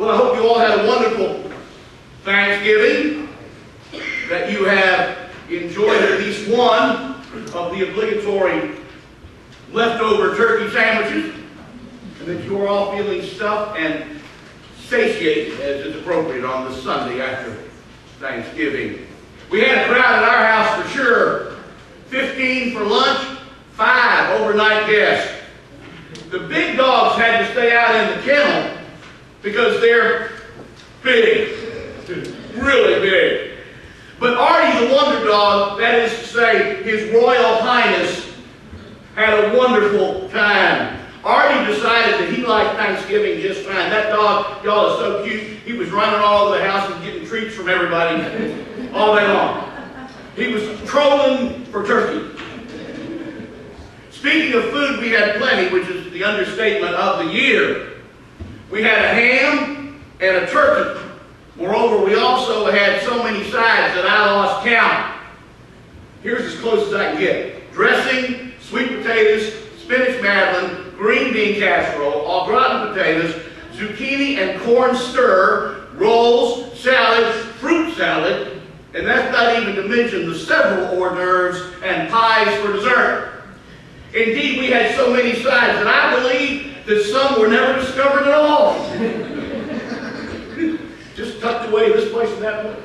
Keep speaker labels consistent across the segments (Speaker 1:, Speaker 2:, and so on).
Speaker 1: Well, I hope you all had a wonderful Thanksgiving, that you have enjoyed at least one of the obligatory leftover turkey sandwiches, and that you are all feeling stuffed and satiated as is appropriate on this Sunday after Thanksgiving. We had a crowd at our house for sure. 15 for lunch, 5 overnight guests. The big dogs had to stay out in the kennel because they're big, really big. But Artie the Wonder Dog, that is to say, His Royal Highness, had a wonderful time. Artie decided that he liked Thanksgiving just fine. That dog, y'all, is so cute. He was running all over the house and getting treats from everybody all day long. He was trolling for turkey. Speaking of food, we had plenty, which is the understatement of the year. We had a ham and a turkey. Moreover, we also had so many sides that I lost count. Here's as close as I can get. Dressing, sweet potatoes, spinach madeleine, green bean casserole, au gratin potatoes, zucchini and corn stir, rolls, salad, fruit salad, and that's not even to mention the several hors d'oeuvres and pies for dessert. Indeed, we had so many sides that I believe that some were never discovered at all. Just tucked away this place and that place.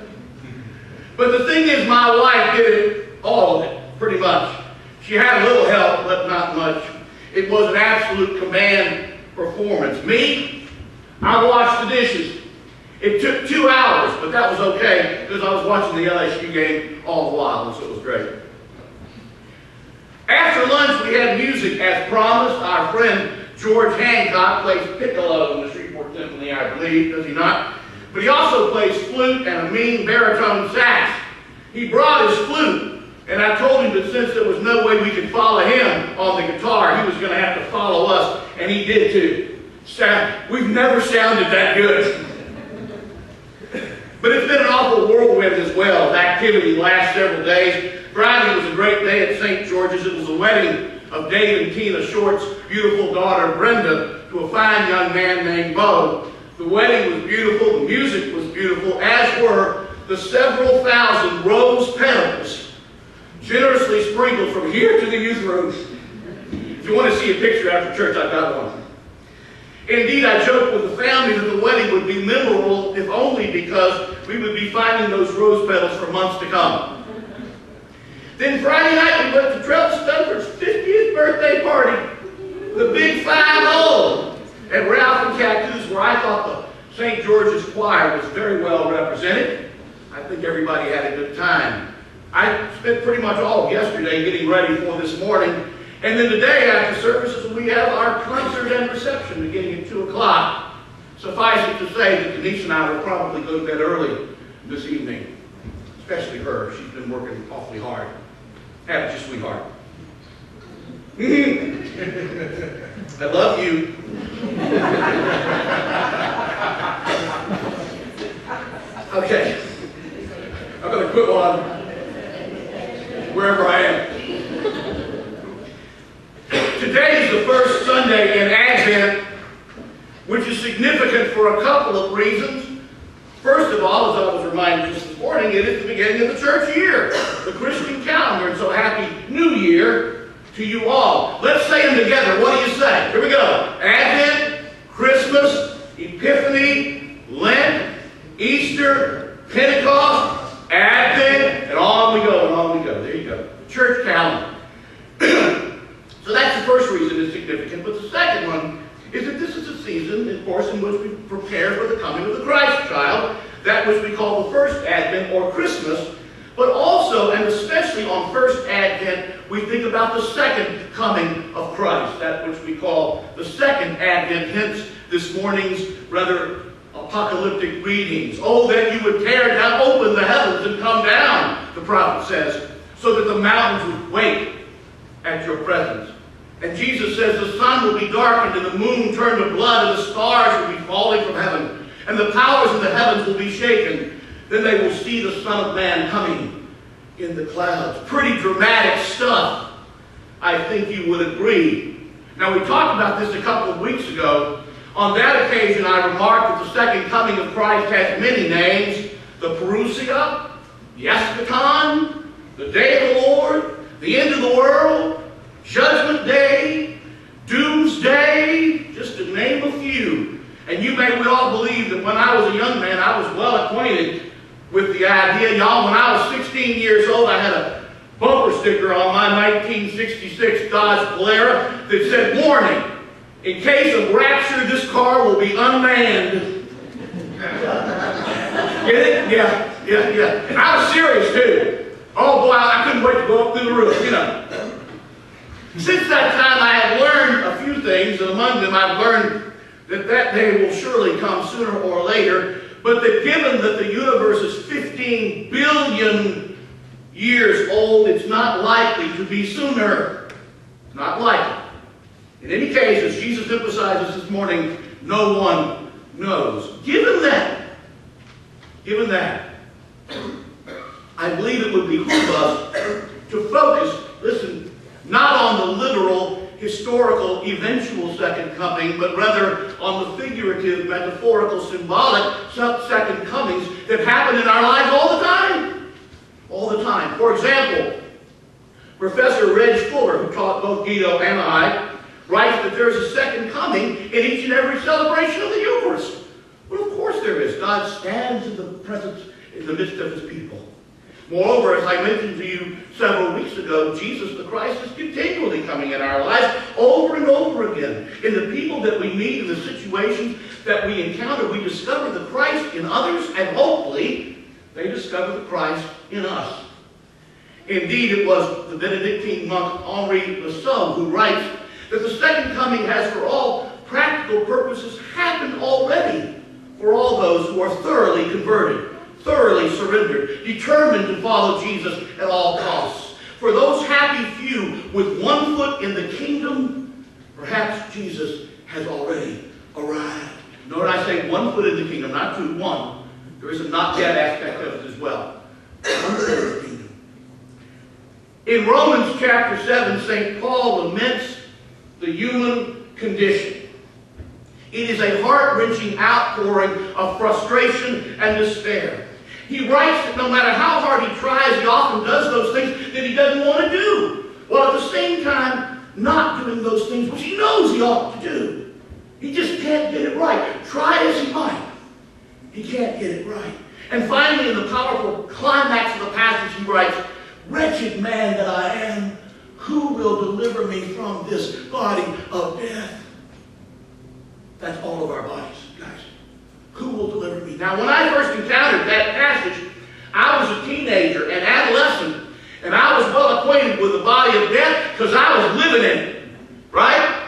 Speaker 1: But the thing is, my wife did it, all of it, pretty much. She had a little help, but not much. It was an absolute command performance. Me, I washed the dishes. It took 2 hours, but that was okay because I was watching the LSU game all the while, and so it was great. After lunch, we had music as promised. Our friend George Hancock plays piccolo in the Shreveport Symphony, I believe, does he not? But he also plays flute and a mean baritone sax. He brought his flute, and I told him that since there was no way we could follow him on the guitar, he was going to have to follow us, and he did too. We've never sounded that good. But it's been an awful whirlwind as well. The activity the last several days. Friday was a great day at St. George's. It was a wedding of Dave and Tina Short's beautiful daughter Brenda to a fine young man named Bo. The wedding was beautiful, the music was beautiful, as were the several thousand rose petals generously sprinkled from here to the youth room. If you want to see a picture after church, I've got one. Indeed, I joked with the family that the wedding would be memorable, if only because we would be finding those rose petals for months to come. Then Friday night, we went to Trell Stunford's 50th birthday party, the Big 5-0 at Ralph and Cactus, where I thought the St. George's Choir was very well represented. I think everybody had a good time. I spent pretty much all of yesterday getting ready for this morning, and then the day after services, we have our concert and reception beginning at 2 o'clock. Suffice it to say that Denise and I will probably go to bed early this evening, especially her. She's been working awfully hard. Haven't you, sweetheart? I love you. Okay. I'm going to quit while I'm wherever I am. Today is the first Sunday in Advent, which is significant for a couple of reasons. First of all, as I was reminded just this morning, it is the beginning of the church year, the Christian calendar, and so Happy New Year to you all. Let's say them together. What do you say? Here we go. Advent, Christmas, Epiphany, Lent, Easter, Pentecost, Advent, and on we go, and on we go. There you go. Church calendar. So that's the first reason it's significant. But the second one is that this is a season, of course, in which we prepare for the coming of the Christ child, that which we call the first Advent or Christmas, but also, and especially on first Advent, we think about the second coming of Christ, that which we call the second Advent, hence this morning's rather apocalyptic readings. Oh, that you would tear down, open the heavens and come down, the prophet says, so that the mountains would wait at your presence. And Jesus says the sun will be darkened and the moon turned to blood and the stars will be falling from heaven and the powers in the heavens will be shaken. Then they will see the Son of Man coming in the clouds. Pretty dramatic stuff. I think you would agree. Now, we talked about this a couple of weeks ago On that occasion, I remarked that the second coming of Christ has many names: the parousia, the eschaton, the day of the Lord, the end of the world, judgment day, doomsday, just to name a few. And you may well believe that when I was a young man, I was well acquainted with the idea. Y'all, when I was 16 years old, I had a bumper sticker on my 1966 Dodge Polara that said, "Warning, in case of rapture, this car will be unmanned." Get it? Yeah. And I was serious too. Oh boy, I couldn't wait to go up through the roof, you know. Since that time, I have learned a few things, and among them, I've learned that that day will surely come sooner or later, but that given that the universe is 15 billion years old, it's not likely to be sooner. Not likely. In any case, as Jesus emphasizes this morning, no one knows. Given that, I believe it would behoove us to focus, listen, not on the literal, historical, eventual second coming, but rather on the figurative, metaphorical, symbolic second comings that happen in our lives all the time. All the time. For example, Professor Reg Fuller, who taught both Guido and I, writes that there's a second coming in each and every celebration of the Eucharist. Well, of course there is. God stands in the midst of his people. Moreover, as I mentioned to you several weeks ago, Jesus the Christ is continually coming in our lives over and over again. In the people that we meet, in the situations that we encounter, we discover the Christ in others, and hopefully they discover the Christ in us. Indeed, it was the Benedictine monk Henri Lassalle who writes that the second coming has, for all practical purposes, happened already for all those who are thoroughly converted, thoroughly surrendered, determined to follow Jesus at all costs. For those happy few with one foot in the kingdom, perhaps Jesus has already arrived. Note I say one foot in the kingdom, not two, one. There is a not yet aspect of it as well. One foot in the kingdom. In Romans chapter 7, St. Paul laments the human condition. It is a heart-wrenching outpouring of frustration and despair. He writes that no matter how hard he tries, he often does those things that he doesn't want to do, while at the same time not doing those things which he knows he ought to do. He just can't get it right. Try as he might, he can't get it right. And finally, in the powerful climax of the passage, he writes, "Wretched man that I am, who will deliver me from this body of death?" That's all of our bodies, guys. Who will deliver me? Now, when I first encountered that passage, I was a teenager, an adolescent, and I was well acquainted with the body of death because I was living in it, right?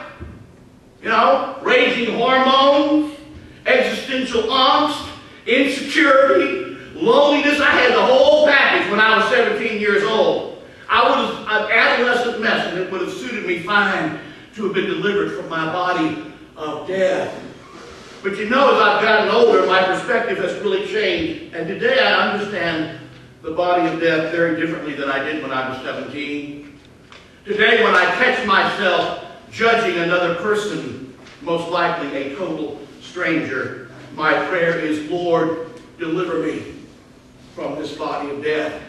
Speaker 1: You know, raging hormones, existential angst, insecurity, loneliness. I had the whole package when I was 17 years old. I was an adolescent mess, and it would have suited me fine to have been delivered from my body of death. But you know, as I've gotten older, my perspective has really changed. And today I understand the body of death very differently than I did when I was 17. Today, when I catch myself judging another person, most likely a total stranger, my prayer is, Lord, deliver me from this body of death.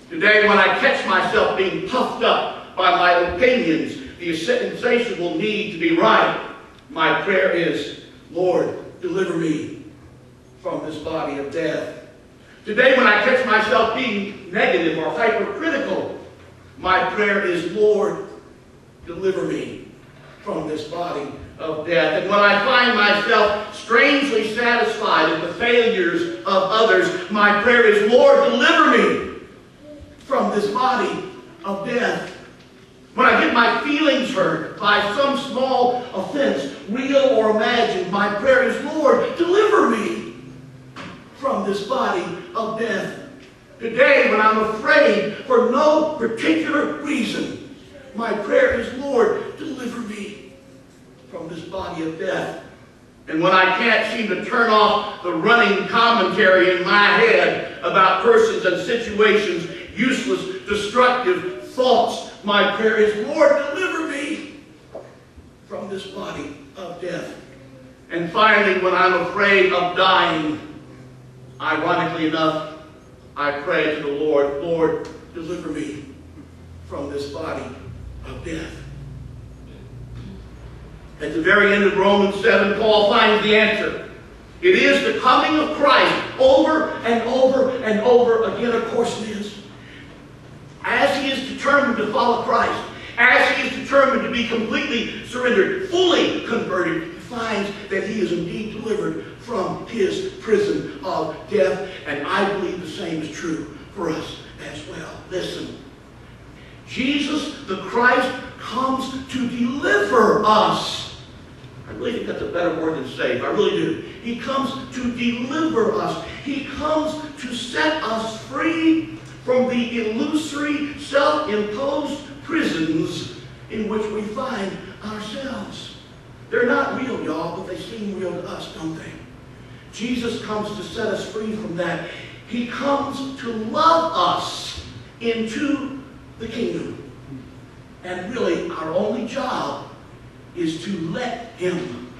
Speaker 1: Today, when I catch myself being puffed up by my opinions, the insatiable need to be right, my prayer is, Lord, deliver me from this body of death. Today, when I catch myself being negative or hypercritical, my prayer is, Lord, deliver me from this body of death. And when I find myself strangely satisfied at the failures of others, my prayer is, Lord, deliver me from this body of death. When I get my feelings hurt by some small offense, real or imagined, my prayer is, Lord, deliver me from this body of death. Today, when I'm afraid for no particular reason, my prayer is, Lord, deliver me from this body of death. And when I can't seem to turn off the running commentary in my head about persons and situations, useless, destructive thoughts, my prayer is, Lord, deliver me from this body of death. And finally, when I'm afraid of dying, ironically enough, I pray to the Lord, Lord, deliver me from this body of death. At the very end of Romans 7, Paul finds the answer. It is the coming of Christ over and over and over again. Of course it is. As he is determined to follow Christ, as he is determined to be completely surrendered, fully converted, he finds that he is indeed delivered from his prison of death. And I believe the same is true for us as well. Listen. Jesus the Christ comes to deliver us. I really think that's a better word than save. I really do. He comes to deliver us. He comes to set us free from the illusory, self-imposed prisons in which we find ourselves. They're not real, y'all, but they seem real to us, don't they? Jesus comes to set us free from that. He comes to love us into the kingdom. And really, our only job is to let him